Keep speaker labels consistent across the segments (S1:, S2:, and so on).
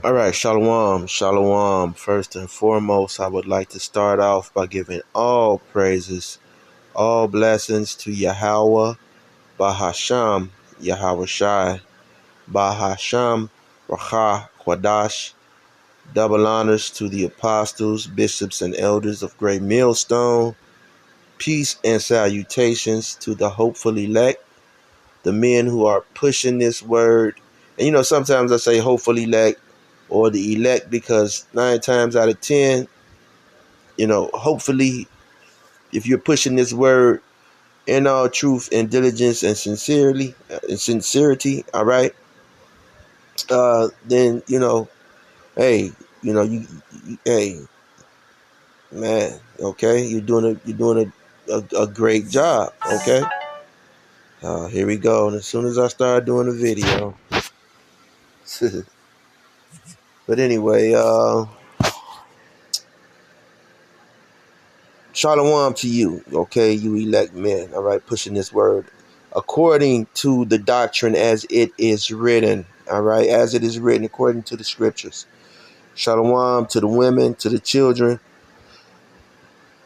S1: All right, shalom, shalom. First and foremost, I would like to start off by giving all praises, all blessings to Yahweh, Bahasham, Yahweh Shai, Bahasham, Racha, Kwadash. Double honors to the apostles, bishops, and elders of Great Millstone. Peace and salutations to the hopeful elect, the men who are pushing this word. And sometimes I say hopeful elect or the elect because 9 times out of 10, hopefully, if you're pushing this word in all truth and diligence and sincerity, all right, then hey, hey, man, okay, you're doing a great job, okay. Here we go. And as soon as I start doing the video, but anyway, shalom to you, okay, you elect men, all right, pushing this word according to the doctrine as it is written, all right, as it is written according to the scriptures. Shalom to the women, to the children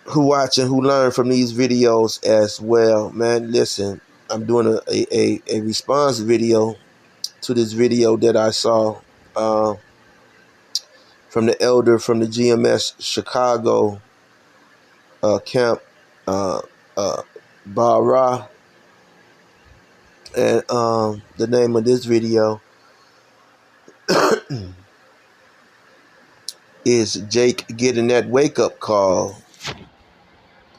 S1: who watch and who learn from these videos as well. Man, listen, I'm doing a response video to this video that I saw uh, from the elder from the GMS Chicago camp, uh, uh, Bara. And the name of this video is Jake getting that wake up call.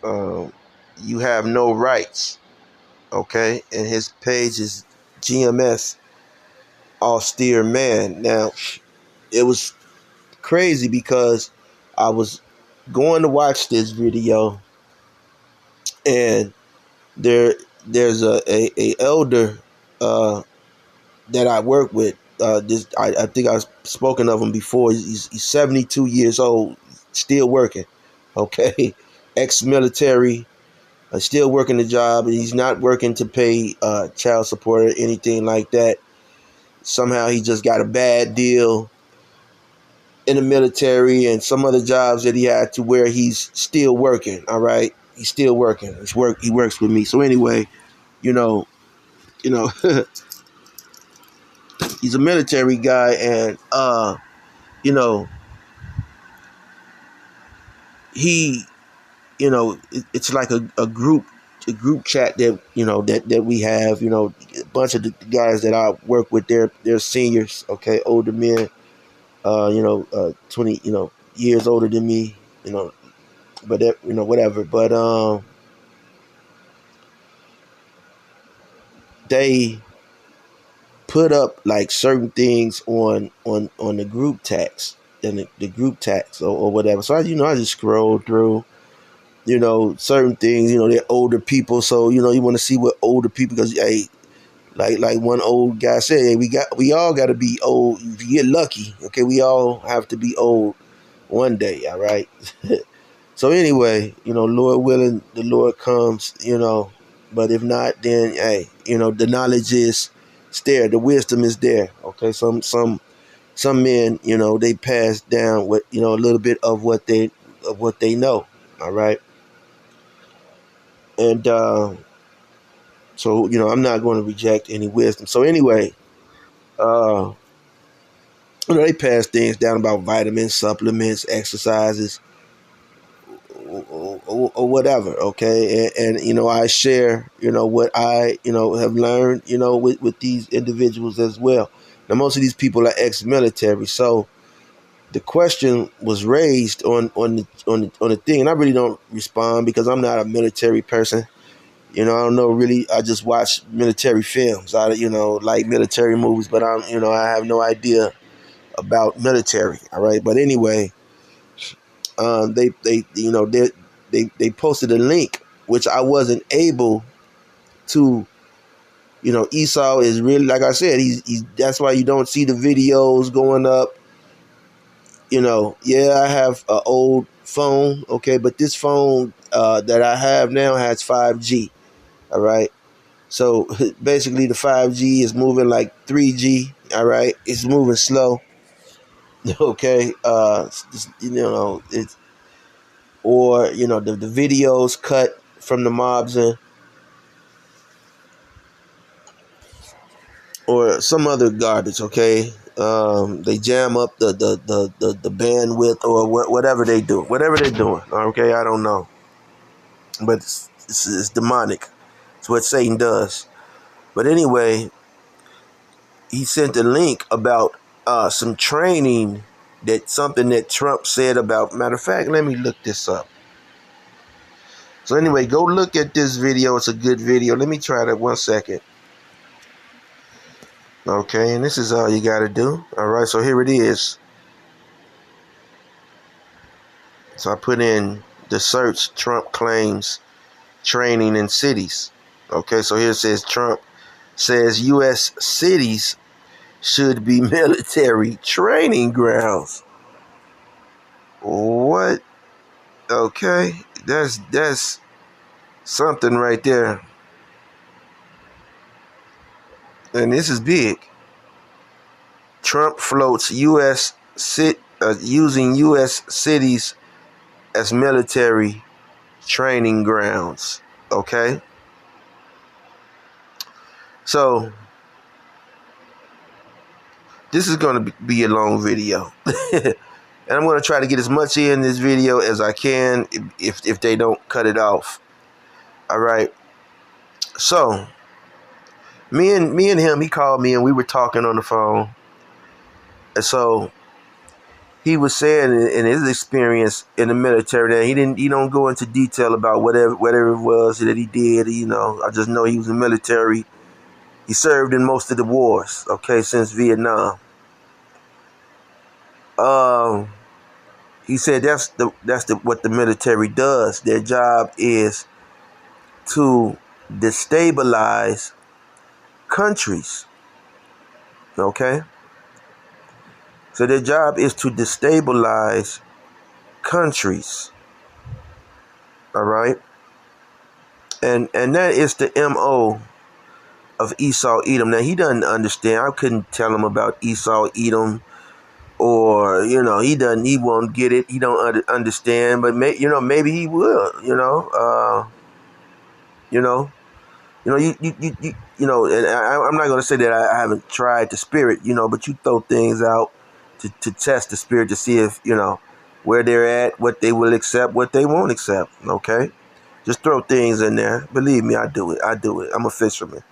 S1: You have no rights, okay? And his page is GMS Austere Man. Now, it was crazy because I was going to watch this video, and there's a elder that I work with. I think I've spoken of him before. He's 72 years old, still working. Okay, ex-military, still working the job, and he's not working to pay child support or anything like that. Somehow he just got a bad deal in the military and some other jobs that he had to where he's still working. All right, he's still working. He works with me. So anyway, you know, you know, he's a military guy, and you know, he, it's like a group chat that that we have. A bunch of the guys that I work with, they're seniors, okay, older men, 20, years older than me, but that, whatever. But they put up like certain things on the group text and the group text or whatever. So I just scroll through, certain things. They're older people, so you want to see what older people, because hey, like one old guy said, hey, we all got to be old. If you get lucky, okay, we all have to be old one day, all right. So anyway, Lord willing, the Lord comes, but if not, then hey, the knowledge is there, the wisdom is there, okay. Some men, they pass down what, a little bit of what they know, all right. And so I'm not going to reject any wisdom. So anyway, uh they pass things down about vitamins, supplements, exercises, or whatever, okay. And I share what I have learned with these individuals as well. Now most of these people are ex-military, so the question was raised on the thing, and I really don't respond because I'm not a military person. I don't know really. I just watch military films. I like military movies, but I have no idea about military. All right, but anyway, they posted a link which I wasn't able to. Esau is really, like I said, he's that's why you don't see the videos going up. Yeah, I have an old phone, okay, but this phone that I have now has 5G. All right. So basically the 5G is moving like 3G. All right. It's moving slow. Okay, it's, or the videos cut from the mobs, or some other garbage. Okay, they jam up the bandwidth, or whatever they do, whatever they're doing. Okay, I don't know, but it's demonic. It's what Satan does. But anyway, he sent a link about some training, that something that Trump said about. Matter of fact, let me look this up. So anyway, go look at this video. It's a good video. Let me try that 1 second. Okay, and this is all you got to do. All right, so here it is. So I put in the search Trump claims training in cities. Okay, so here it says Trump says U.S. cities should be military training grounds. What? Okay, that's something right there. And this is big. Trump floats using U.S. cities as military training grounds. Okay, so this is going to be a long video, and I'm going to try to get as much in this video as I can if they don't cut it off. All right. So me and him, he called me and we were talking on the phone, and so he was saying in his experience in the military that he don't go into detail about whatever it was that he did. I just know he was in the military. He served in most of the wars, okay, since Vietnam. Um, he said that's what the military does. Their job is to destabilize countries. Okay, so their job is to destabilize countries. All right, and that is the MO of Esau Edom. Now he doesn't understand. I couldn't tell him about Esau Edom, or he won't get it. He don't understand. But maybe he will. You know, and I'm not going to say that I haven't tried the spirit, but you throw things out to test the spirit to see if, where they're at, what they will accept, what they won't accept. Okay. Just throw things in there. Believe me, I do it. I'm a fisherman.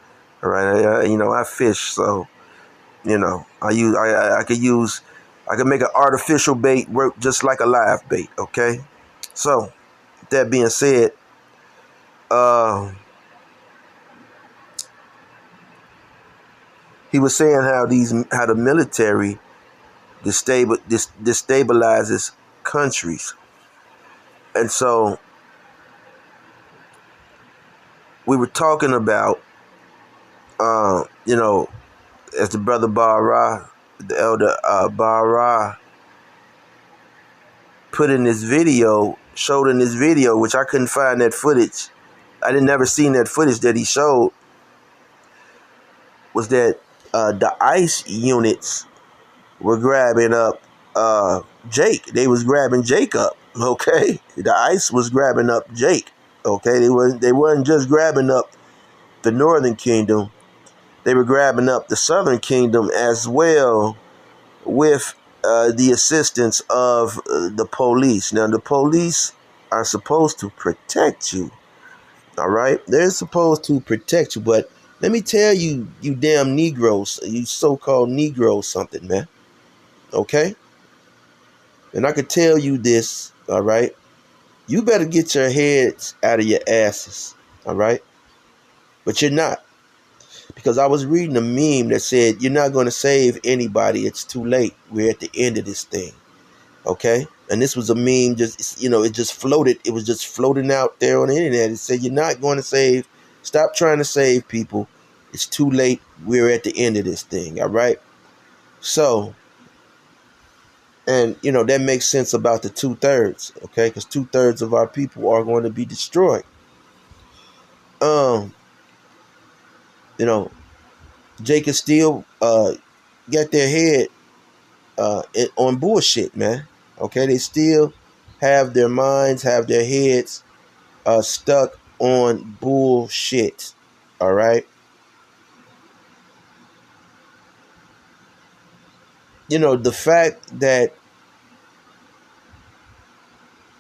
S1: All right. I fish. So, I could make an artificial bait work just like a live bait. Okay. So, that being said, he was saying how the military destabilizes countries, and so we were talking about, as the brother Bara, the elder Bara, showed in this video, which I couldn't find that footage. I didn't never seen that footage that he showed. Was that the ICE units were grabbing up Jake. They was grabbing Jake up. Okay, the ICE was grabbing up Jake. Okay, they weren't just grabbing up the Northern Kingdom. They were grabbing up the Southern Kingdom as well, with the assistance of the police. Now, the police are supposed to protect you. All right, they're supposed to protect you, but let me tell you, you damn Negroes, you so-called Negroes, something, man. Okay. And I could tell you this, all right? You better get your heads out of your asses, all right? But you're not. Because I was reading a meme that said, you're not going to save anybody. It's too late. We're at the end of this thing, okay? And this was a meme, it just floated. It was just floating out there on the internet. It said, you're not going to save. Stop trying to save people. It's too late. We're at the end of this thing, all right? So, and, that makes sense about the 2/3, okay? Because 2/3 of our people are going to be destroyed. Um, you know, Jake and Steele got their head on bullshit, man. Okay, they still have their minds, have their heads stuck on bullshit. All right. The fact that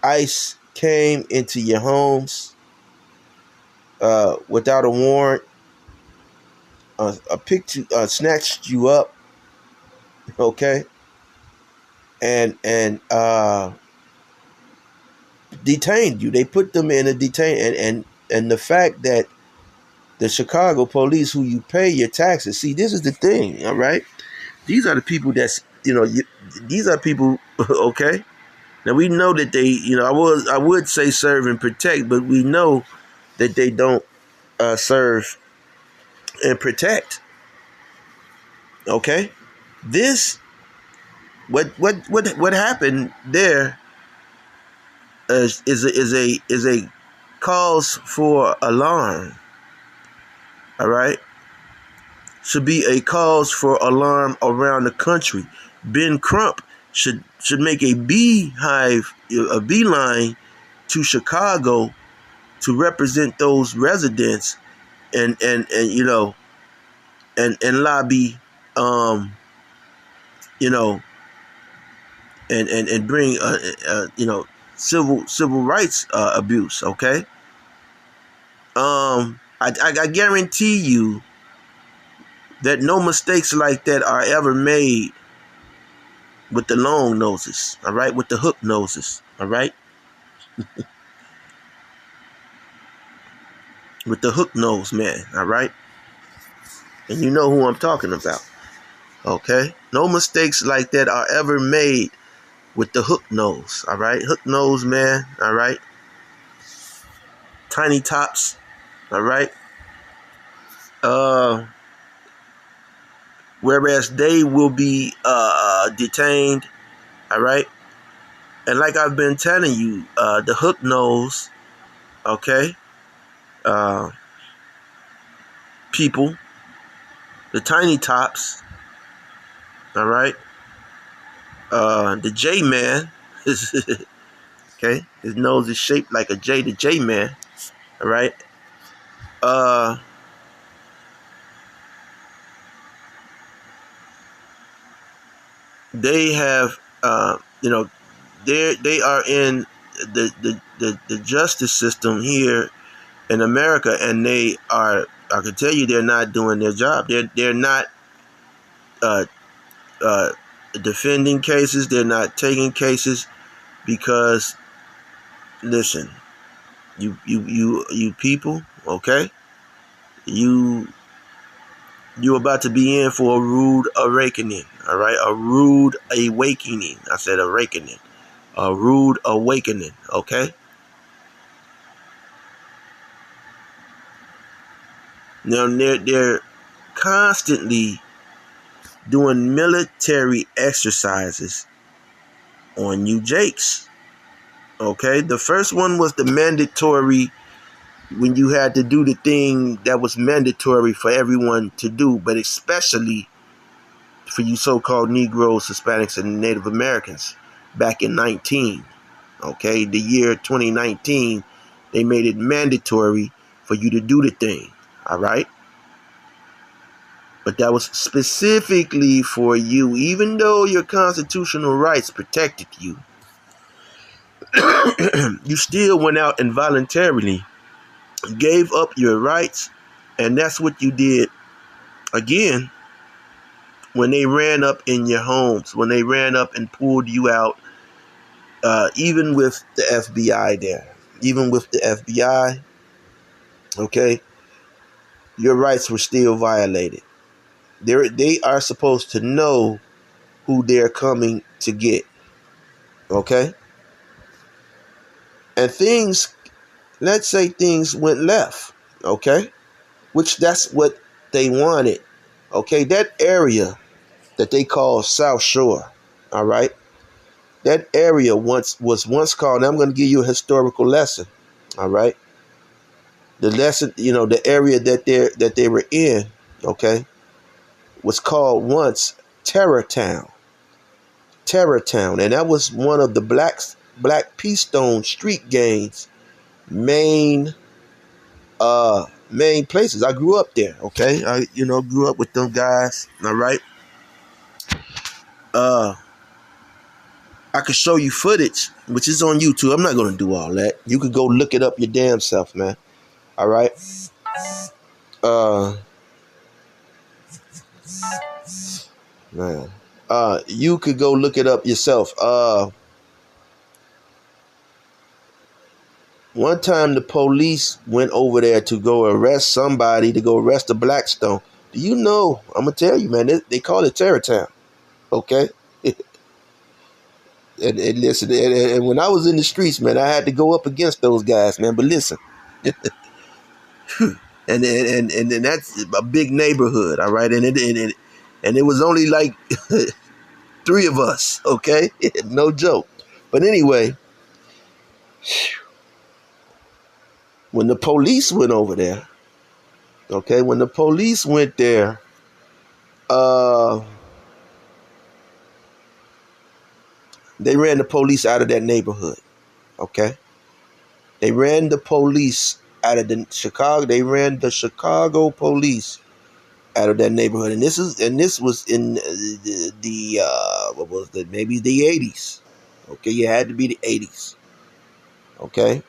S1: ICE came into your homes without a warrant, picked you, snatched you up, okay, and detained you. They put them in a detain, and the fact that the Chicago police, who you pay your taxes, see, this is the thing, all right. These are the people these are people, okay. Now we know that they, I would say serve and protect, but we know that they don't serve and protect. Okay, this what happened there is a cause for alarm. All right, should be a cause for alarm around the country. Ben Crump should make a beeline to Chicago to represent those residents and lobby, um, you know, and bring civil rights abuse. Okay, I guarantee you that no mistakes like that are ever made with the long noses. All right, with the hook noses. All right, with the hook nose man. All right, and you know who I'm talking about. Okay, no mistakes like that are ever made with the hook nose. All right, hook nose man. All right, tiny tops. All right. Uh, Whereas they will be detained. All right. And like I've been telling you, the hook nose, okay, uh, people, the tiny tops, all right, the J man, okay, his nose is shaped like a J, the J man, all right. Uh, they have, they are in the justice system here in America, and they are. I can tell you, they're not doing their job. They're not uh, uh, defending cases. They're not taking cases because, listen, you people, okay, you about to be in for a rude awakening. All right, a rude awakening. I said awakening, a rude awakening. Okay. Now they're constantly doing military exercises on you jakes. Okay, the first one was the mandatory, when you had to do the thing that was mandatory for everyone to do, but especially for you so-called Negroes, Hispanics, and Native Americans back in the year 2019, they made it mandatory for you to do the thing. All right. But that was specifically for you, even though your constitutional rights protected you. You still went out and voluntarily gave up your rights, and that's what you did again when they ran up in your homes, when they ran up and pulled you out, even with the FBI there, even with the FBI, okay, your rights were still violated. They are supposed to know who they're coming to get, okay? And let's say things went left, okay? Which that's what they wanted, okay? That area that they call South Shore, all right? That area was once called, and I'm going to give you a historical lesson, all right? The lesson, the area that they were in, okay, was called once Terror Town, Terrortown, and that was one of the Black Keystone Street gangs main main places. I grew up there. Okay, I grew up with them guys. All right. Uh, I could show you footage, which is on YouTube. I'm not gonna do all that. You could go look it up your damn self, man. All right. Uh, man. You could go look it up yourself. One time the police went over there to go arrest somebody, to go arrest a Blackstone. Do you know? I'm gonna tell you, man. They call it Terrortown. Okay. And listen, and when I was in the streets, man, I had to go up against those guys, man. But listen, and that's a big neighborhood, all right. And it was only like three of us, okay, no joke. But anyway, when the police went over there, okay, when the police went there, they ran the police out of that neighborhood, okay. They ran the police out of the Chicago. They ran the Chicago police out of that neighborhood, and this was in what was the maybe the 80s. Okay, you had to be the 80s. Okay,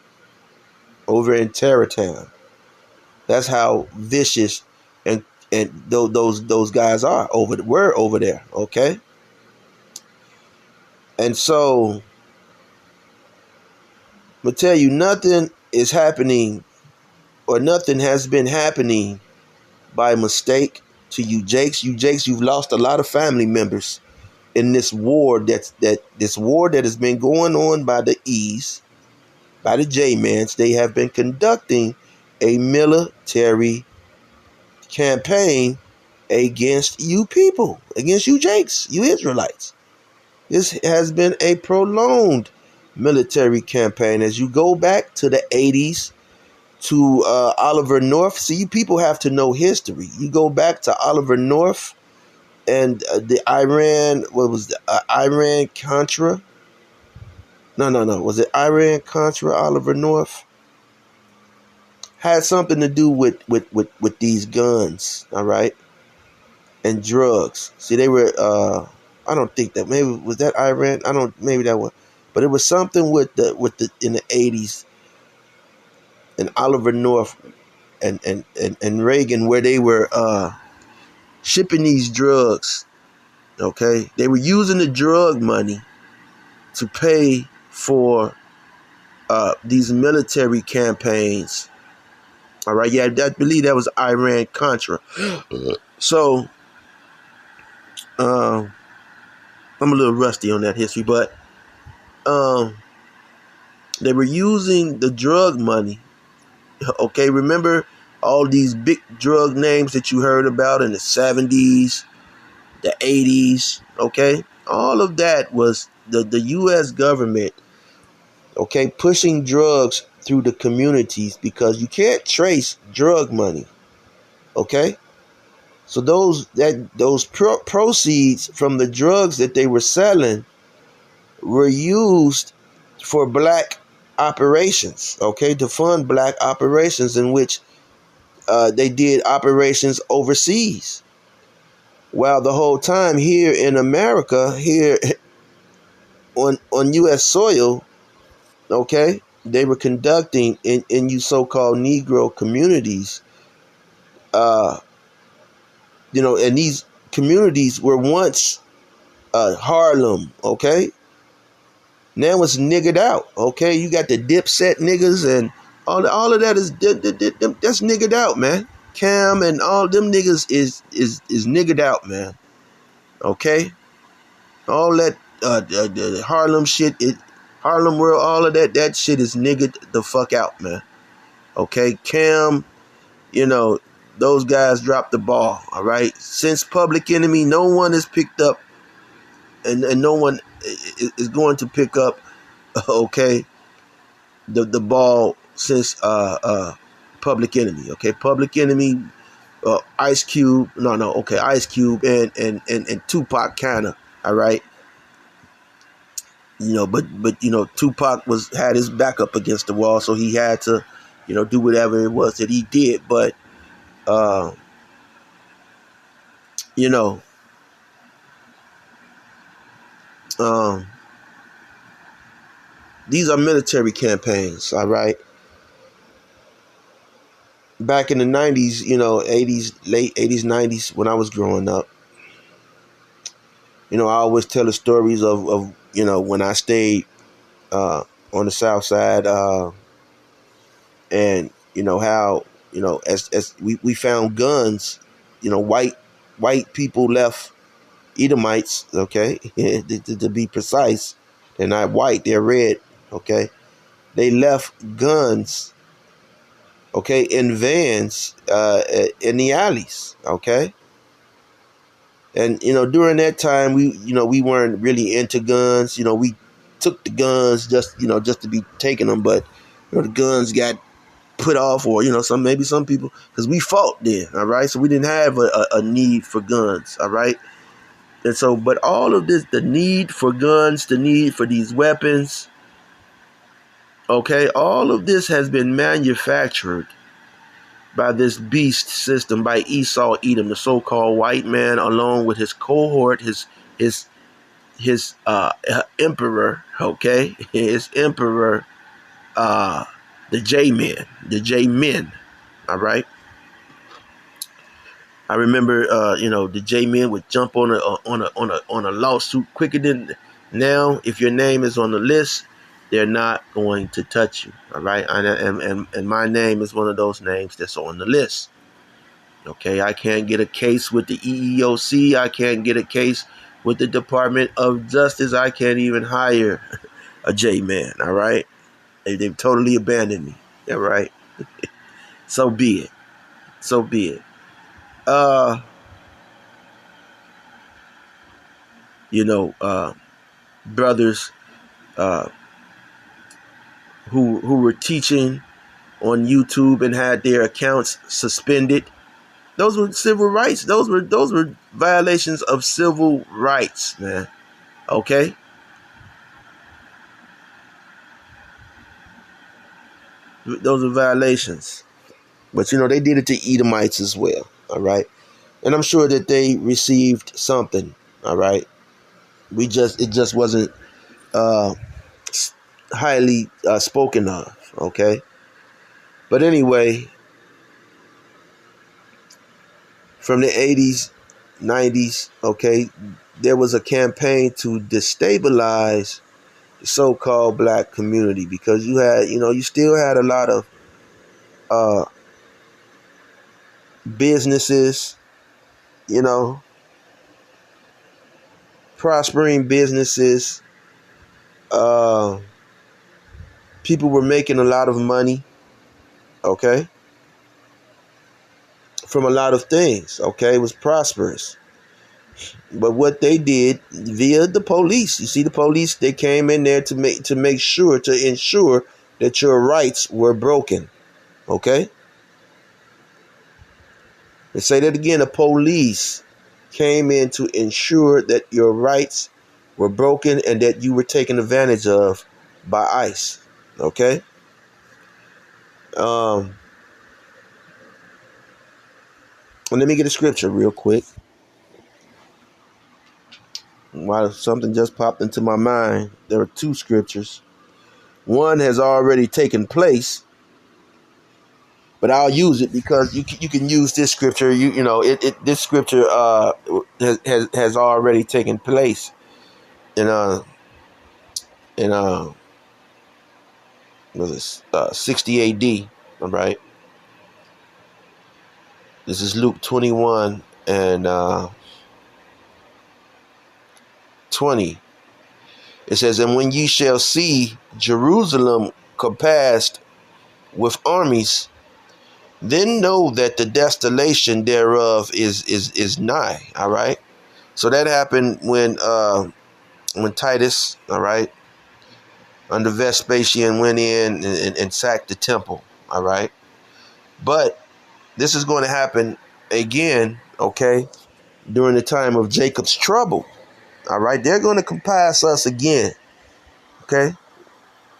S1: over in Terrortown. That's how vicious and those guys were over there. Okay, and so I'm gonna tell you, nothing is happening, or nothing has been happening by mistake to you Jakes. You've lost a lot of family members in this war this war that has been going on by the E's, by the J-Mans. They have been conducting a military campaign against you people, against you Jakes, you Israelites. This has been a prolonged military campaign. As you go back to the 80s, to Oliver North. See, you people have to know history. You go back to Oliver North and the Iran, what was the Iran Contra? No. Was it Iran Contra, Oliver North? Had something to do with these guns, all right, and drugs. See, they were, I don't think that, maybe, was that Iran? Maybe that was, but it was something with the in the 80s, and Oliver North and Reagan, where they were shipping these drugs. Okay, they were using the drug money to pay for these military campaigns. All right, yeah, I believe that was Iran Contra. So I'm a little rusty on that history, but they were using the drug money. Okay, remember all these big drug names that you heard about in the 70s, the 80s, okay? All of that was the U.S. government, okay, pushing drugs through the communities, because you can't trace drug money, okay? So those proceeds from the drugs that they were selling were used for black operations, okay, to fund black operations, in which they did operations overseas. While the whole time here in America, here on U.S. soil, okay, they were conducting in you so-called Negro communities, uh, and these communities were once Harlem, okay? Now it's niggered out, okay? You got the Dipset niggas and all of that that's niggered out, man. Cam and all them niggas is niggered out, man. Okay? All that the Harlem shit, Harlem World, all of that shit is niggered the fuck out, man. Okay? Cam, those guys dropped the ball, all right? Since Public Enemy, no one has picked up, and no one is going to pick up, okay, the ball since Public Enemy, okay? Public Enemy, Ice Cube, okay, Ice Cube and Tupac, kinda, all right? But Tupac had his back up against the wall, so he had to, do whatever it was that he did. But uh, you know, um, these are military campaigns, all right. Back in the 90s, 80s, late 80s, 90s, when I was growing up, I always tell the stories of when I stayed on the South Side, and how as we found guns, white people left Edomites, okay, to be precise. They're not white, they're red, okay. They left guns, okay, in vans, in the alleys, okay. And during that time, we weren't really into guns. We took the guns just to be taking them, but the guns got put off, or some people, because we fought then, all right. So we didn't have a need for guns, all right. And so, but all of this, the need for guns, the need for these weapons, okay, all of this has been manufactured by this beast system, by Esau Edom, the so-called white man, along with his cohort, his emperor, okay, his emperor, the J-men, all right. I remember, the J-men would jump on a lawsuit quicker than now. If your name is on the list, they're not going to touch you, all right. And my name is one of those names that's on the list. Okay, I can't get a case with the EEOC. I can't get a case with the Department of Justice. I can't even hire a J-man, all right. They've totally abandoned me, all right. So be it. So be it. Uh, brothers uh, who were teaching on YouTube and had their accounts suspended. Those were civil rights. Those were violations of civil rights, man. Okay? Those are violations. But they did it to Edomites as well, all right? And I'm sure that they received something, all right? It just wasn't uh, highly spoken of, okay? But anyway, from the 80s, 90s, okay, there was a campaign to destabilize the so-called black community, because you still had a lot of uh, businesses, you know, prospering businesses. Uh, people were making a lot of money, okay, from a lot of things, okay. It was prosperous. But what they did via the police, you see, the police, they came in there to ensure that your rights were broken, okay. Let's say that again. The police came in to ensure that your rights were broken and that you were taken advantage of by ICE, okay. um Let me get a scripture real quick. While something just popped into my mind, there are two scriptures. One has already taken place, but I'll use it because you can use this scripture. This scripture has already taken place in in was it 60 A.D. All right. This is Luke 21 and 20. It says, "And when ye shall see Jerusalem compassed with armies, then know that the desolation thereof is nigh." All right. So that happened when Titus, all right, under Vespasian went in and sacked the temple. All right. But this is going to happen again, okay, during the time of Jacob's trouble. All right. They're going to compass us again. Okay?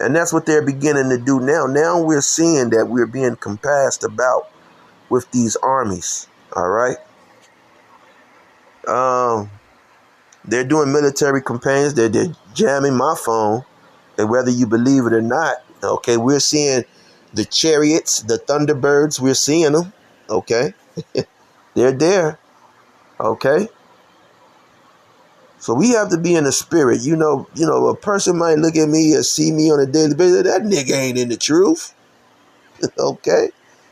S1: And that's what they're beginning to do now. Now we're seeing that we're being compassed about with these armies. All right? Um, they're doing military campaigns. They're jamming my phone. And whether you believe it or not, okay, we're seeing the chariots, the Thunderbirds, we're seeing them. Okay? They're there. Okay? So we have to be in the spirit. A person might look at me or see me on a daily basis. That nigga ain't in the truth. Okay?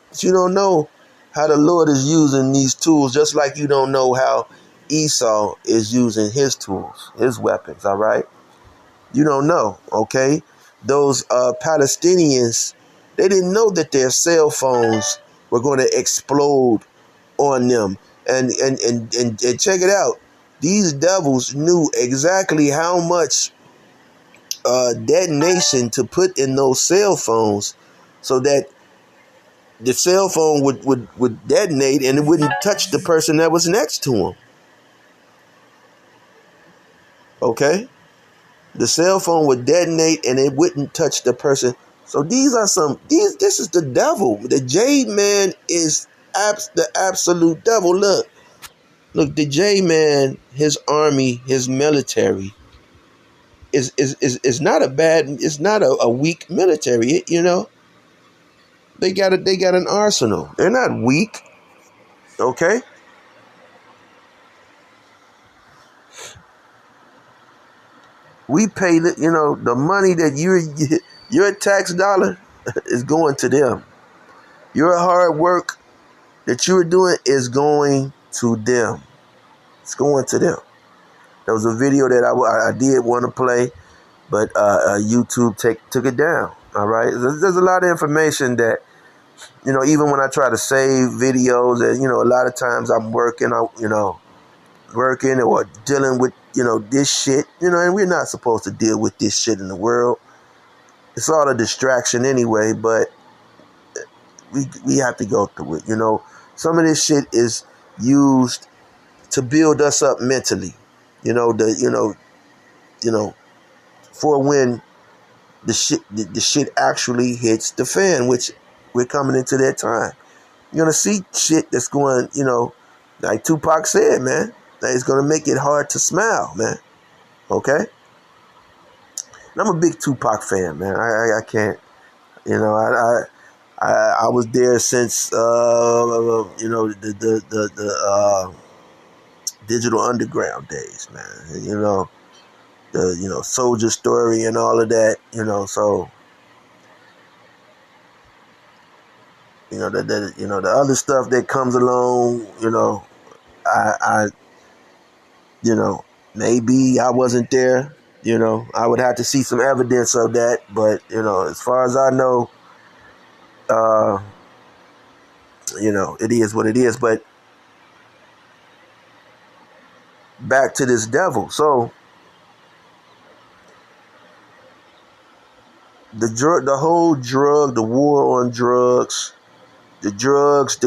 S1: But you don't know how the Lord is using these tools, just like you don't know how Esau is using his tools, his weapons, all right? You don't know, okay? Those Palestinians, they didn't know that their cell phones were going to explode on them. And check it out. These devils knew exactly how much detonation to put in those cell phones so that the cell phone would detonate and it wouldn't touch the person that was next to him. Okay? The cell phone would detonate and it wouldn't touch the person. So this is the devil. The J Man is the absolute devil. Look, the J Man, his army, his military is not it's not a weak military, They got an arsenal. They're not weak, okay? We pay the money that your tax dollar is going to them. Your hard work that you're doing is going to them. It's going to them. There was a video that I did want to play, but YouTube took it down. All right, there's a lot of information that even when I try to save videos, and a lot of times I'm working or dealing with this shit, and we're not supposed to deal with this shit in the world. It's all a distraction anyway, but we have to go through it. Some of this shit is used to build us up mentally. For when the shit actually hits the fan, which we're coming into that time. You're gonna see shit that's going, like Tupac said, man, that it's gonna make it hard to smile, man. Okay? And I'm a big Tupac fan, man. I can't, I was there since the Digital Underground days, man. The Soldier Story and all of that, so the other stuff that comes along, I maybe I wasn't there, I would have to see some evidence of that, but as far as I know, uh, it is what it is. But back to this devil. So the whole the war on drugs, the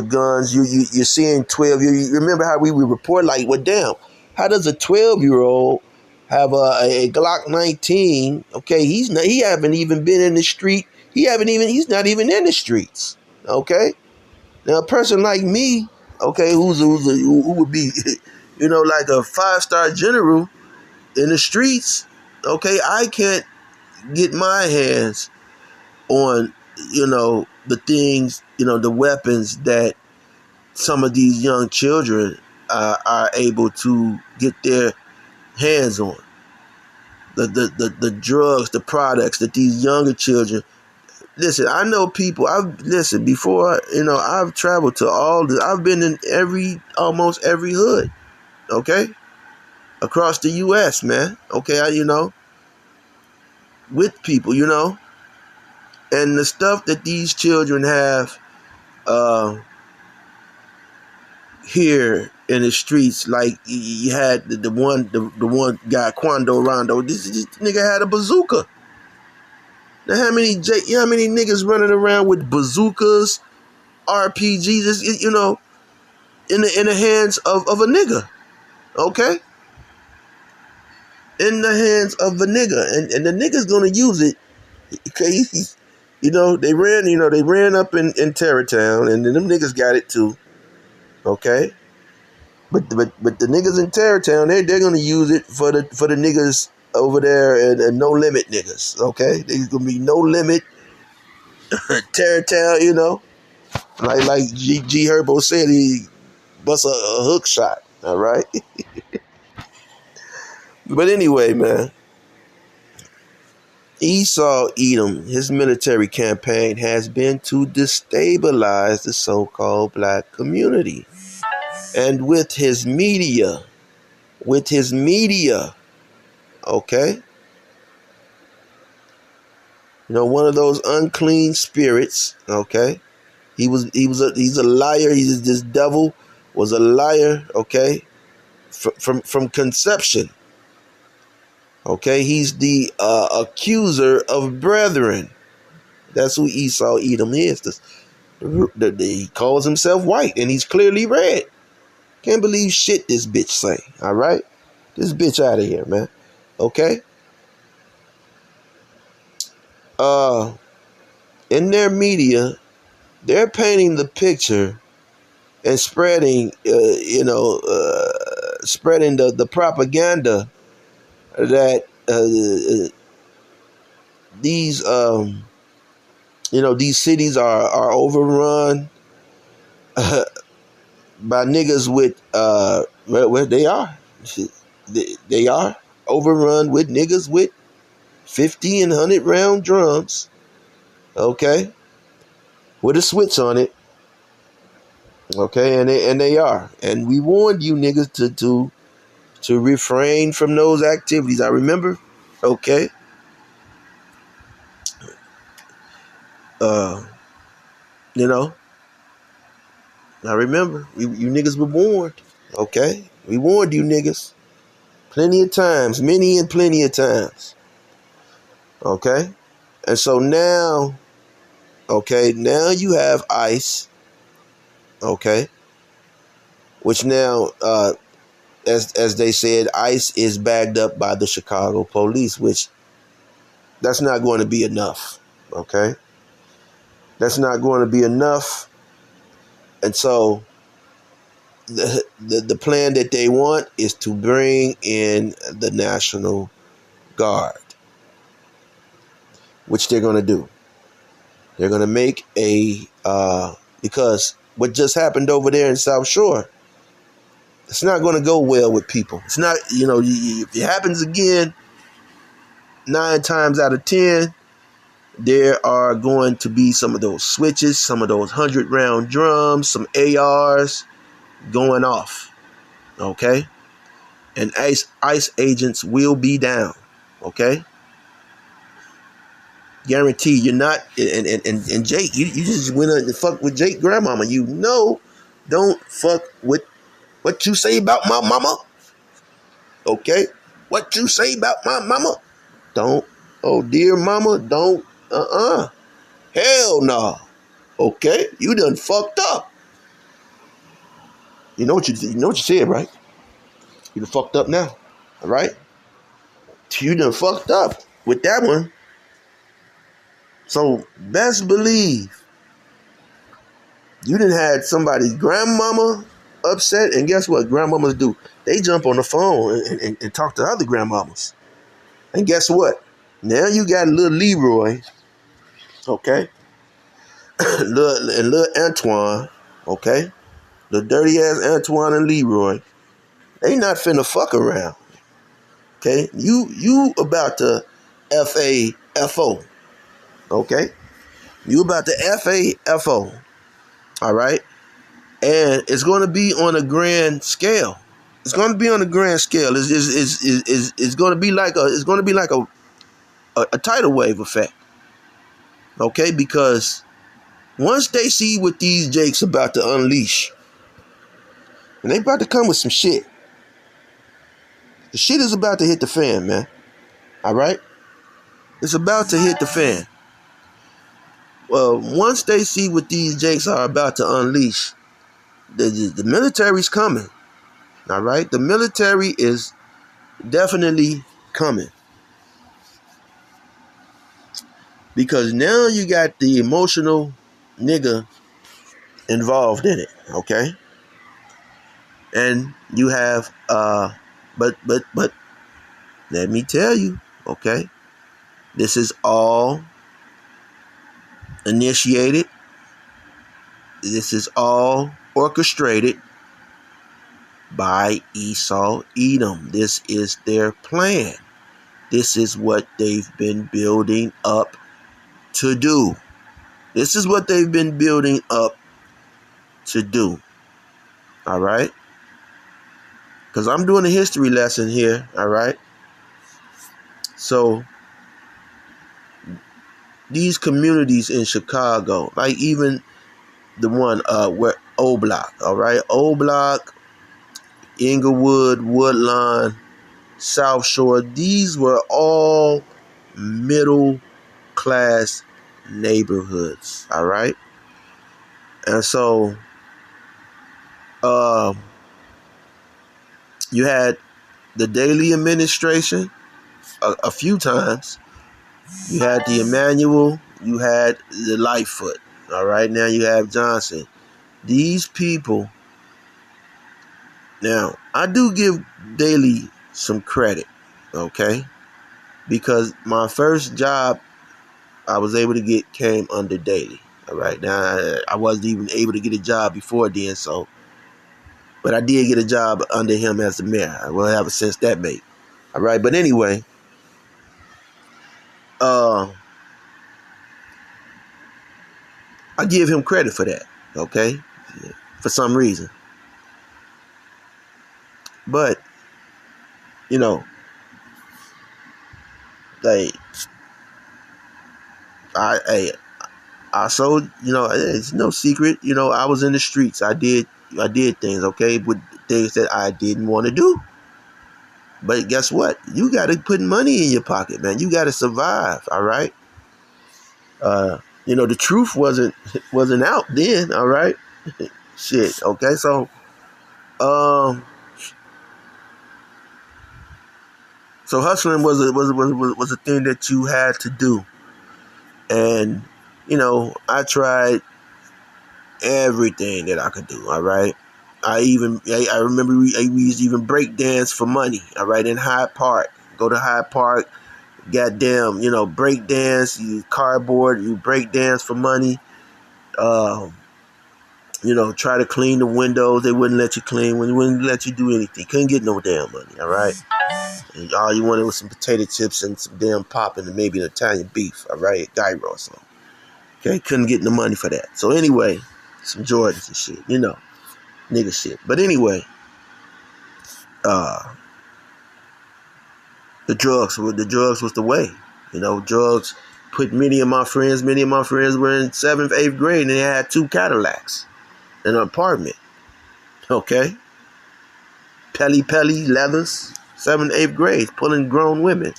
S1: guns. You're seeing 12. You remember how we would report like, well, damn, how does a 12-year-old have a Glock 19? Okay, he haven't even been in the street. He's not even in the streets. Okay, now a person like me, okay, who would be, like a 5-star general in the streets. Okay, I can't get my hands on, the things, the weapons that some of these young children are able to get their hands on. The drugs, the products that these younger children. Listen, I know people. Before. I've traveled to I've been in almost every hood. Okay, across the U.S., man. Okay, with people, and the stuff that these children have uh, here in the streets, like you had the one guy, Quando Rondo. This nigga had a bazooka. Now how many niggas running around with bazookas, RPGs, in the hands of a nigga? Okay, in the hands of a nigga, and the nigga's gonna use it. Okay, they ran up in Terrytown, and then them niggas got it too. Okay, but the niggas in Terrytown, they're gonna use it for the niggas over there and No Limit niggas. Okay, there's gonna be No Limit Terrytown. Like G Herbo said, he bust a hook shot. All right, but anyway, man. Esau Edom, his military campaign has been to destabilize the so-called black community. And with his media, okay, one of those unclean spirits, okay, he's a liar. This devil was a liar, okay, from conception. Okay, he's the accuser of brethren. That's who Esau Edom is. He calls himself white, and he's clearly red. Can't believe shit this bitch say. All right, this bitch out of here, man. Okay. In their media, they're painting the picture and spreading, spreading the propaganda that these these cities are overrun by niggas with well they are. They are overrun with niggas with 50 and 100 round drums, okay, with a switch on it, okay, and they are. And we warned you niggas to refrain from those activities. I remember, okay. I remember you niggas were warned, okay. We warned you niggas plenty of times, many and plenty of times, okay. And so now, okay, now you have ICE, okay, which now, as they said, ICE is bagged up by the Chicago police, which that's not going to be enough, okay? That's not going to be enough. And so the plan that they want is to bring in the National Guard, which they're going to do. They're going to make because what just happened over there in South Shore, it's not going to go well with people. It's not, if it happens again, 9 times out of 10, there are going to be some of those switches, some of those 100 round drums, some ARs going off. Okay? And ICE agents will be down. Okay? Guarantee you're not. And Jake, you just went and fuck with Jake grandmama. Don't fuck with what you say about my mama. Okay? What you say about my mama? Don't. Oh, dear mama, don't. Hell no. Okay? You done fucked up. You know what you said, right? You done fucked up now. All right? You done fucked up with that one. So best believe you done had somebody's grandmama upset, and guess what grandmamas do? They jump on the phone and talk to other grandmamas. And guess what? Now you got little Leroy, okay? little Antoine, okay? The dirty ass Antoine and Leroy. They not finna fuck around. Okay? You about to FAFO. Okay? You about to FAFO. All right? And it's going to be on a grand scale. It's going to be on a grand scale. It's going to be like a tidal wave effect. Okay? Because once they see what these jakes about to unleash, and they about to come with some shit. The shit is about to hit the fan, man. All right? It's about to hit the fan. Well, once they see what these jakes are about to unleash, the military's coming. All right? The military is definitely coming. Because now you got the emotional nigga involved in it, okay? And you have but let me tell you, okay? This is all initiated. This is all orchestrated by Esau Edom. This is their plan. This is what they've been building up to do. This is what they've been building up to do. All right? Because I'm doing a history lesson here. All right? So these communities in Chicago, like even the one where O Block, all right? O Block, Inglewood, Woodlawn, South Shore, these were all middle class neighborhoods, all right? And so you had the Daily administration a few times. You had the Emmanuel, you had the Lightfoot, all right? Now you have Johnson. These people, now I do give Daly some credit, okay? Because my first job I was able to get came under Daly. All right. Now I wasn't even able to get a job before then, so but I did get a job under him as the mayor. I will ever since that made. All right. But anyway, I give him credit for that. Okay. For some reason. But, you know, like I sold, it's no secret, I was in the streets. I did things, okay, with things that I didn't want to do. But guess what? You got to put money in your pocket, man. You got to survive, all right? The truth wasn't out then, all right? Shit, okay? So hustling was a thing that you had to do. And, I tried everything that I could do, all right? I remember we used to even break dance for money, all right, in Hyde Park. Go to Hyde Park, goddamn, break dance, you cardboard, you break dance for money. Try to clean the windows. They wouldn't let you clean. Wouldn't let you do anything. Couldn't get no damn money, all right? And all you wanted was some potato chips and some damn pop and maybe an Italian beef, all right? Gyro or something. Okay, couldn't get no money for that. So anyway, some Jordans and shit, nigga shit. But anyway, the drugs was the way. Drugs put many of my friends were in 7th, 8th grade and they had 2 Cadillacs in an apartment. Okay. Pelly Leathers, 7th, 8th grade, pulling grown women,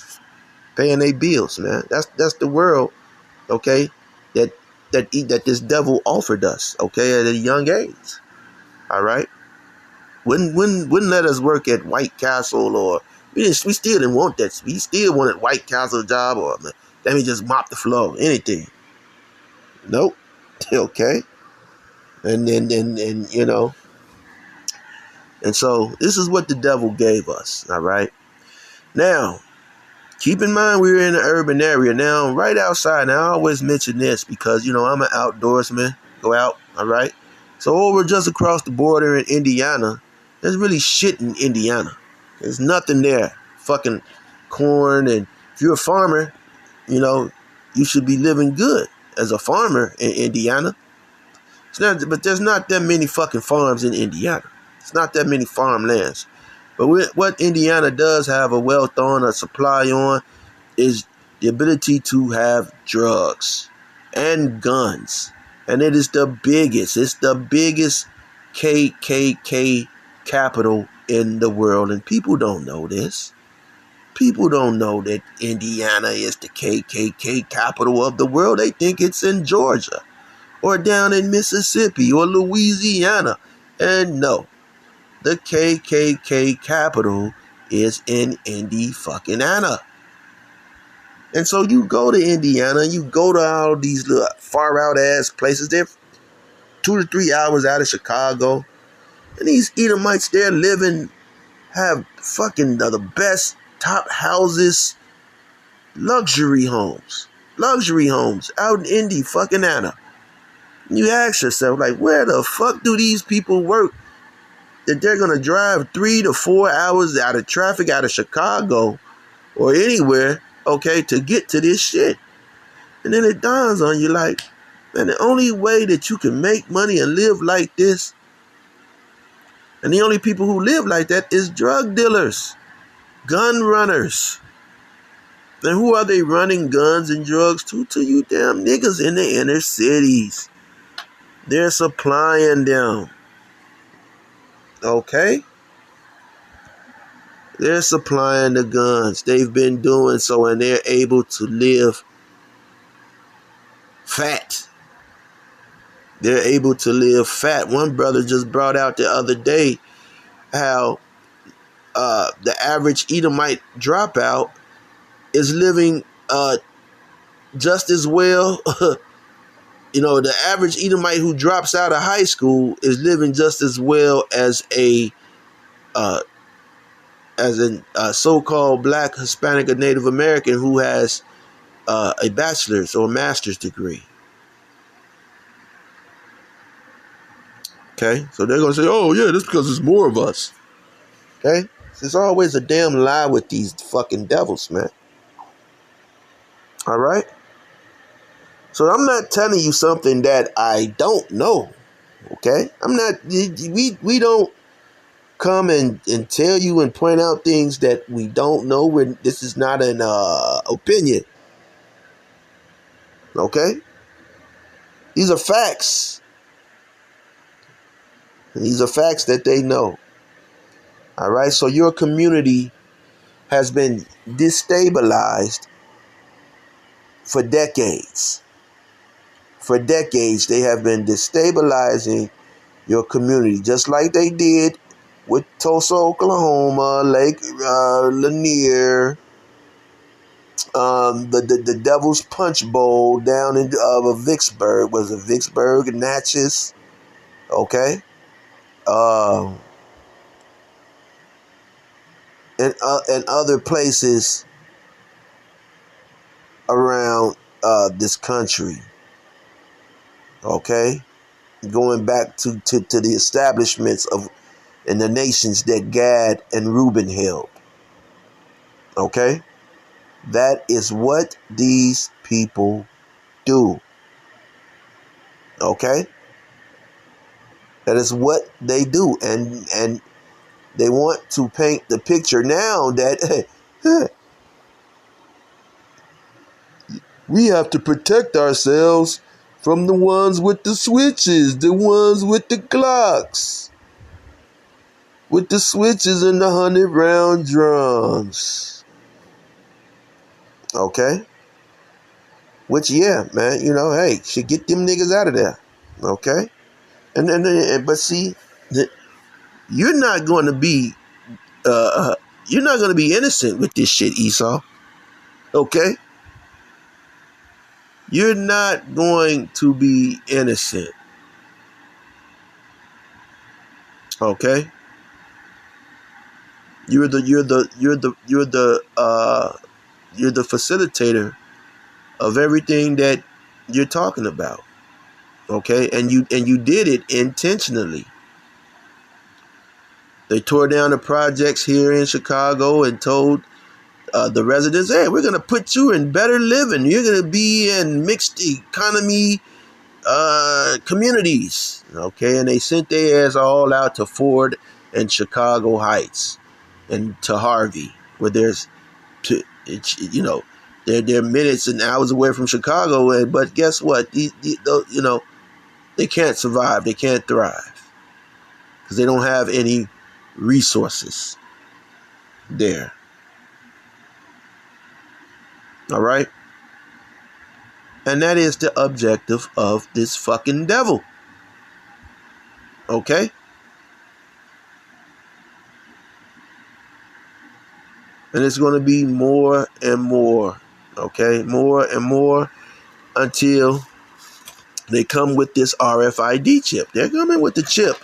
S1: paying their bills, man. That's the world, okay, that this devil offered us, okay, at a young age. All right. Wouldn't let us work at White Castle, or we still didn't want that. We still wanted White Castle job, or let me just mop the floor, anything. Nope. Okay. And and so this is what the devil gave us. All right. Now, keep in mind we're in an urban area now, right outside. Now I always mention this because I'm an outdoorsman. Go out. All right. So over just across the border in Indiana, there's really shit in Indiana. There's nothing there. Fucking corn. And if you're a farmer, you should be living good as a farmer in Indiana. But there's not that many fucking farms in Indiana. It's not that many farmlands. But what Indiana does have a wealth on, a supply on, is the ability to have drugs and guns. And it is the biggest. It's the biggest KKK capital in the world. And people don't know this. People don't know that Indiana is the KKK capital of the world. They think it's in Georgia or down in Mississippi or Louisiana. And no, the KKK capital is in Indy fucking Anna. And so you go to Indiana, you go to all these little far out ass places. They're 2 to 3 hours out of Chicago. And these Edomites there living, have fucking the best top houses, luxury homes out in Indy fucking Anna. And you ask yourself, like, where the fuck do these people work that they're gonna drive 3 to 4 hours out of traffic out of Chicago or anywhere, okay, to get to this shit? And then it dawns on you like, man, the only way that you can make money and live like this, and the only people who live like that, is drug dealers, gun runners. And who are they running guns and drugs to? To you damn niggas in the inner cities. They're supplying them. Okay? They're supplying the guns. They've been doing so, and they're able to live fat. They're able to live fat. One brother just brought out the other day how the average Edomite dropout is living just as well. The average Edomite who drops out of high school is living just as well as a so-called Black, Hispanic, or Native American who has a bachelor's or master's degree. Okay, so they're gonna say, "Oh yeah, that's because there's more of us." Okay, there's always a damn lie with these fucking devils, man. All right. So I'm not telling you something that I don't know. Okay, I'm not. We don't come and tell you and point out things that we don't know. When this is not an opinion. Okay, these are facts. These are facts that they know. All right. So your community has been destabilized for decades. For decades, they have been destabilizing your community, just like they did with Tulsa, Oklahoma, Lake Lanier, the Devil's Punch Bowl down in Vicksburg. Was it Vicksburg and Natchez? Okay. And other places around this country. Okay. Going back to the establishments of and the nations that Gad and Reuben held. Okay? That is what these people do. Okay? That is what they do. And they want to paint the picture now that we have to protect ourselves from the ones with the switches, the ones with the Glocks, with the switches and the 100-round drums. Okay? Which, yeah, man, hey, should get them niggas out of there. Okay? But see, you're not going to be, you're not going to be innocent with this shit, Esau. Okay? You're not going to be innocent. Okay? You're the facilitator of everything that you're talking about. Okay? And you did it intentionally. They tore down the projects here in Chicago and told the residents, hey, we're going to put you in better living. You're going to be in mixed economy communities. Okay, and they sent their ass all out to Ford and Chicago Heights and to Harvey, where there's, they're minutes and hours away from Chicago. But guess what? They can't survive. They can't thrive because they don't have any resources there. All right? And that is the objective of this fucking devil. Okay? And it's going to be more and more, okay? More and more until they come with this RFID chip. They're coming with the chip.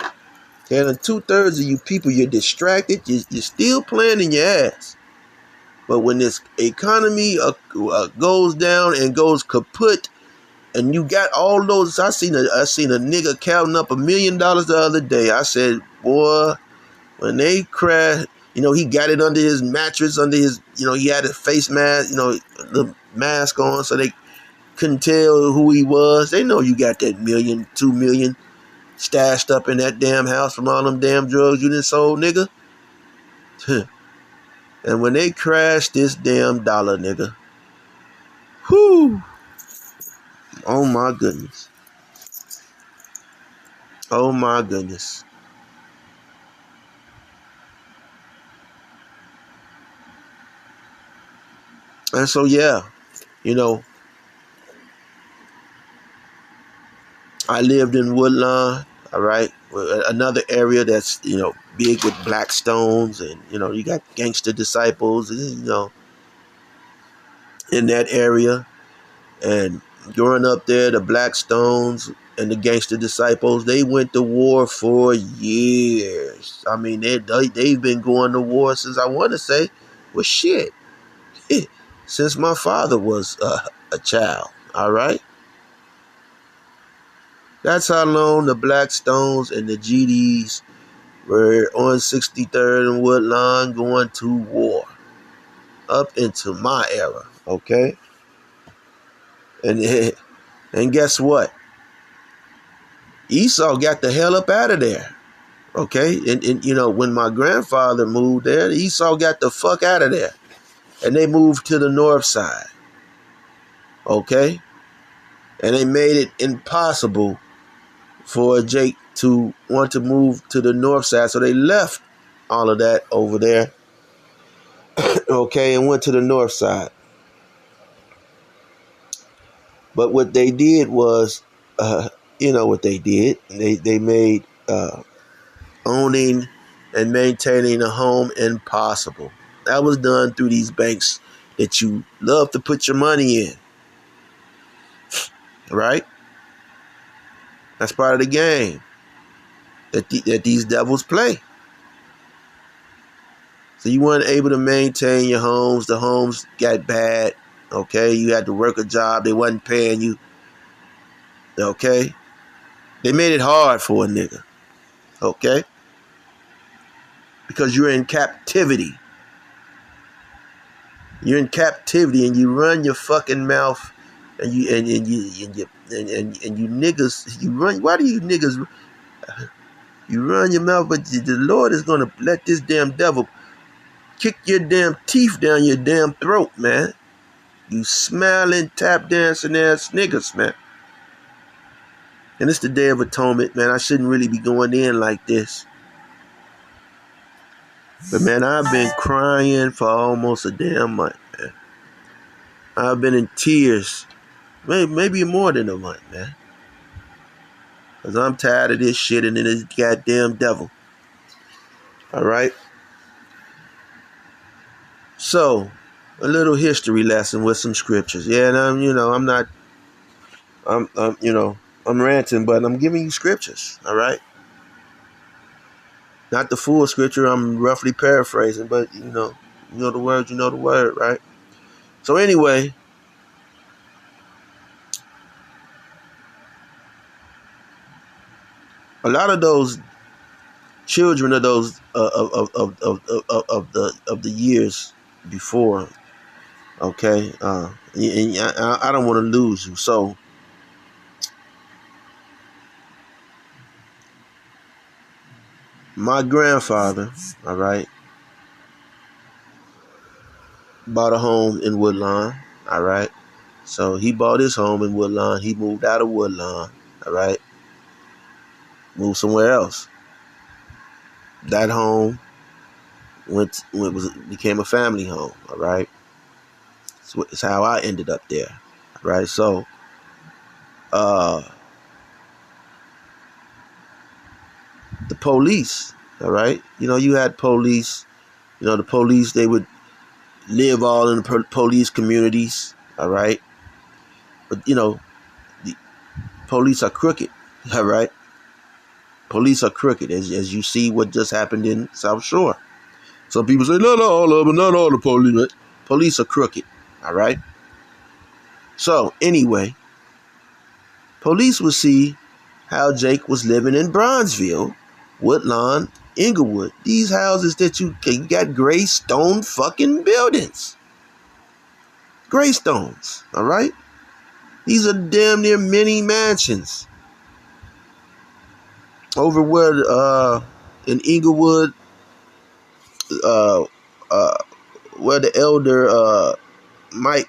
S1: And 2/3 of you people, you're distracted. You're still playing in your ass. But when this economy goes down and goes kaput, and you got all those, I seen a nigga counting up $1 million the other day. I said, boy, when they crash, he got it under his mattress, under his, he had a face mask, the mask on, so they couldn't tell who he was. They know you got that 1 million, 2 million stashed up in that damn house from all them damn drugs you done sold, nigga. And when they crash this damn dollar, nigga, whoo, oh my goodness. Oh my goodness. And so, yeah, you know, I lived in Woodlawn, all right, another area that's, big with black stones, and, you got gangster disciples, in that area. And growing up there, the black stones and the gangster disciples, they went to war for years. I mean, they've been going to war since, I want to say, well, shit, since my father was a child, all right? That's how long the Blackstones and the GDs were on 63rd and Woodlawn going to war. Up into my era, okay? And and guess what? Esau got the hell up out of there, okay? And when my grandfather moved there, Esau got the fuck out of there. And they moved to the north side, okay? And they made it impossible for Jake to want to move to the north side. So they left all of that over there, okay, and went to the north side. But what they did was, what they did? They made owning and maintaining a home impossible. That was done through these banks that you love to put your money in, right? That's part of the game that these devils play. So you weren't able to maintain your homes. The homes got bad. Okay, you had to work a job. They wasn't paying you. Okay, they made it hard for a nigga. Okay, because you're in captivity. You're in captivity, and you run your fucking mouth, and you niggas, you run. Why do you niggas? You run your mouth, but the Lord is gonna let this damn devil kick your damn teeth down your damn throat, man. You smiling, tap dancing ass niggas, man. And it's the Day of Atonement, man. I shouldn't really be going in like this. But, man, I've been crying for almost a damn month, man. I've been in tears. Maybe more than a month, man. Because I'm tired of this shit and this goddamn devil. All right? So, a little history lesson with some scriptures. Yeah, and I'm ranting, but I'm giving you scriptures. All right? Not the full scripture, I'm roughly paraphrasing, but you know the word, right? So anyway, a lot of those children of those of the years before, okay, and I don't want to lose you. So my grandfather, all right, bought a home in Woodlawn, all right. So he bought his home in Woodlawn. He moved out of Woodlawn, all right, moved somewhere else. That home became a family home, all right. So it's how I ended up there, right? So, the police, all right. You had police. The police, they would live all in the police communities. All right. But, the police are crooked. All right. Police are crooked, as you see what just happened in South Shore. Some people say, not all of them, not all the police. But police are crooked. All right. So, anyway, police will see how Jake was living in Bronzeville, Woodlawn, Inglewood. These houses that you got gray stone fucking buildings. Gray stones, all right? These are damn near mini mansions. Over where in Inglewood, uh, uh, where the elder Mike,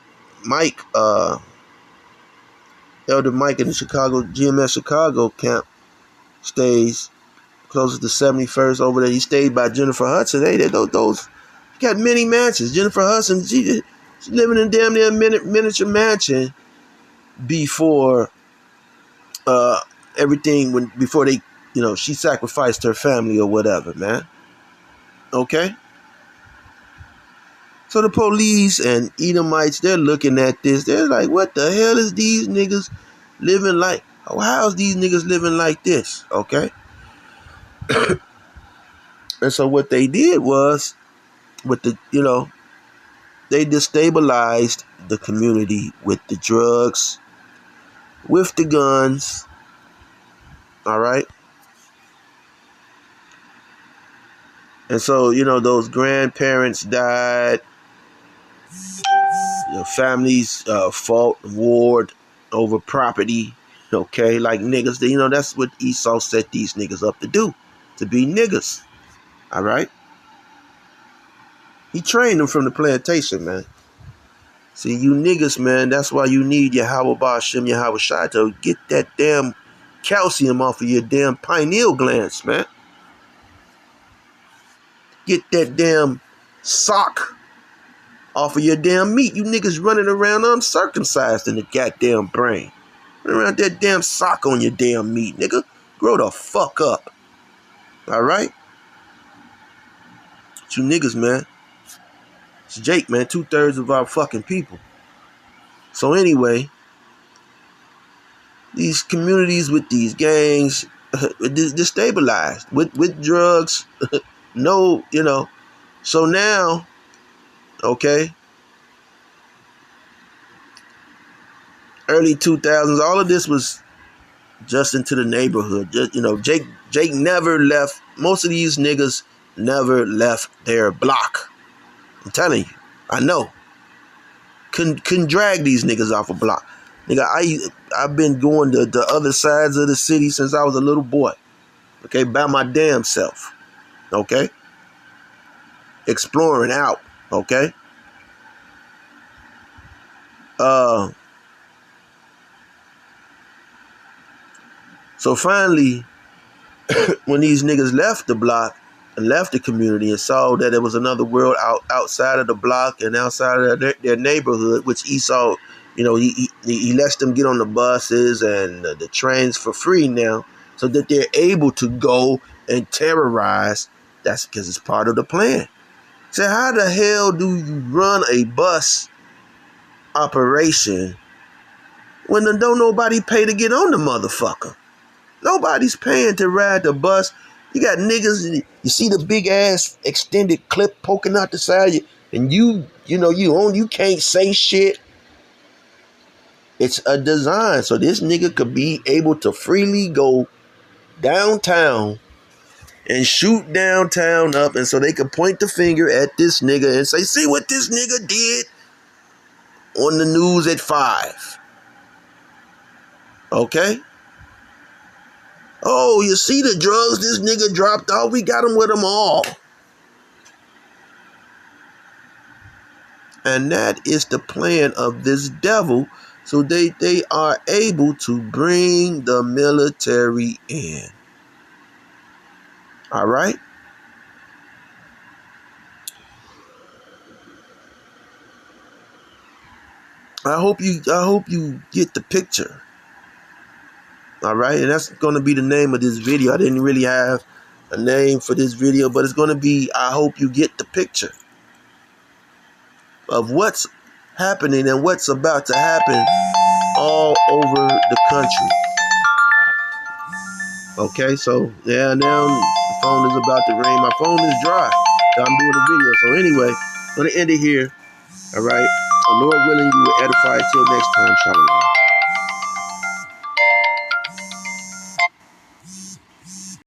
S1: Elder Mike in the Chicago GMS Chicago camp stays closest to 71st over there. He stayed by Jennifer Hudson. Those got many mansions. Jennifer Hudson, she living in damn near a miniature mansion before everything before they, she sacrificed her family or whatever, man. Okay? So the police and Edomites, they're looking at this. They're like, what the hell is these niggas living like? How's these niggas living like this? Okay? And so what they did was, they destabilized the community with the drugs, with the guns, all right? And so, those grandparents died, families fought, warred over property, okay? Like niggas, that's what Esau set these niggas up to do, to be niggas, all right? He trained them from the plantation, man. See, you niggas, man, that's why you need Yahweh Ba'Shem, Yahweh Shai to get that damn calcium off of your damn pineal glands, man. Get that damn sock off of your damn meat. You niggas running around uncircumcised in the goddamn brain. Running around that damn sock on your damn meat, nigga. Grow the fuck up. Alright? It's you niggas, man. It's Jake, man. 2/3 of our fucking people. So anyway, these communities with these gangs destabilized with drugs. No, So now, okay, early 2000s, all of this was just into the neighborhood. Just, Jake never left. Most of these niggas never left their block. I'm telling you, I know. Couldn't drag these niggas off a block. Nigga, I've been going to the other sides of the city since I was a little boy. Okay, by my damn self. Okay? Exploring out. Okay? So finally, when these niggas left the block and left the community and saw that there was another world outside of the block and outside of their neighborhood, which Esau, he lets them get on the buses and the trains for free now, so that they're able to go and terrorize. That's because it's part of the plan. So how the hell do you run a bus operation when don't nobody pay to get on the motherfucker? Nobody's paying to ride the bus. You got niggas, you see the big ass extended clip poking out the side, and you can't say shit. It's a design. So this nigga could be able to freely go downtown and shoot downtown up, and so they could point the finger at this nigga and say, see what this nigga did on the news at 5. Okay? Oh, you see the drugs this nigga dropped off? We got him with them all. And that is the plan of this devil. So they are able to bring the military in. All right? I hope you get the picture. All right? And that's going to be the name of this video. I didn't really have a name for this video, but it's going to be, I hope you get the picture. of what's happening and what's about to happen all over the country. Okay, so yeah, now the phone is about to ring. My phone is dry. So I'm doing a video. So anyway, I'm gonna end it here. All right. The Lord willing, you will edify. Till next time. Shalom.